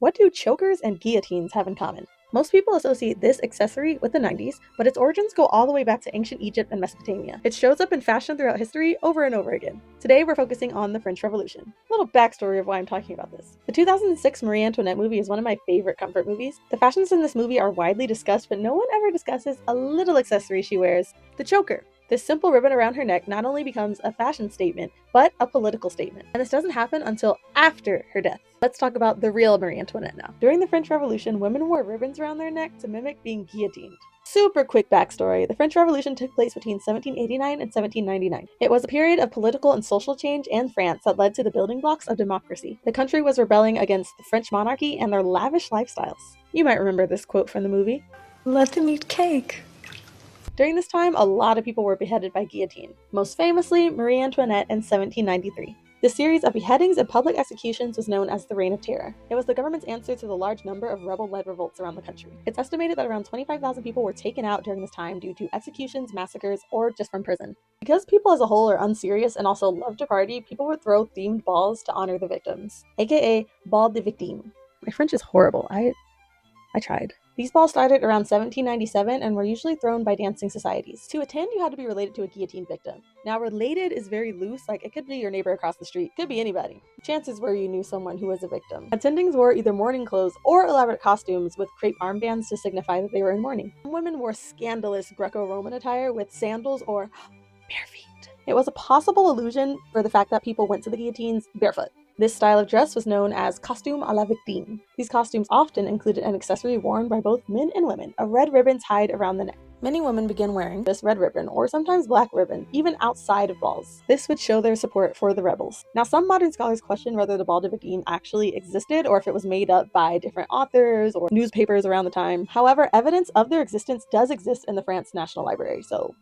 What do chokers and guillotines have in common? Most people associate this accessory with the 90s, but its origins go all the way back to ancient Egypt and Mesopotamia. It shows up in fashion throughout history over and over again. Today we're focusing on the French Revolution. A little backstory of why I'm talking about this. The 2006 Marie Antoinette movie is one of my favorite comfort movies. The fashions in this movie are widely discussed, but no one ever discusses a little accessory she wears, the choker. This simple ribbon around her neck not only becomes a fashion statement, but a political statement. And this doesn't happen until after her death. Let's talk about the real Marie Antoinette now. During the French Revolution, women wore ribbons around their neck to mimic being guillotined. Super quick backstory. The French Revolution took place between 1789 and 1799. It was a period of political and social change in France that led to the building blocks of democracy. The country was rebelling against the French monarchy and their lavish lifestyles. You might remember this quote from the movie. Let them eat cake. During this time, a lot of people were beheaded by guillotine, most famously Marie Antoinette in 1793. This series of beheadings and public executions was known as the Reign of Terror. It was the government's answer to the large number of rebel-led revolts around the country. It's estimated that around 25,000 people were taken out during this time due to executions, massacres, or just from prison. Because people as a whole are unserious and also love to party, people would throw themed balls to honor the victims, aka Ball de Victime. My French is horrible. I tried. These balls started around 1797 and were usually thrown by dancing societies. To attend, you had to be related to a guillotine victim. Now, related is very loose, like it could be your neighbor across the street, could be anybody. Chances were you knew someone who was a victim. Attendings wore either mourning clothes or elaborate costumes with crepe armbands to signify that they were in mourning. Some women wore scandalous Greco-Roman attire with sandals or bare feet. It was a possible illusion for the fact that people went to the guillotines barefoot. This style of dress was known as costume à la victime. These costumes often included an accessory worn by both men and women, a red ribbon tied around the neck. Many women began wearing this red ribbon, or sometimes black ribbon, even outside of balls. This would show their support for the rebels. Now, some modern scholars question whether the ball de victime actually existed or if it was made up by different authors or newspapers around the time. However, evidence of their existence does exist in the France National Library, so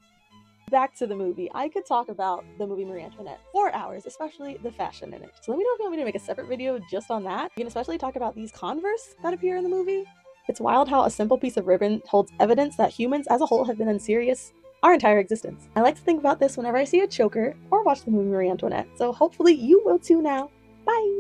back to the movie. I could talk about the movie Marie Antoinette for hours, especially the fashion in it. So let me know if you want me to make a separate video just on that. You can especially talk about these Converse that appear in the movie. It's wild how a simple piece of ribbon holds evidence that humans as a whole have been unserious our entire existence. I like to think about this whenever I see a choker or watch the movie Marie Antoinette, so hopefully you will too now. Bye!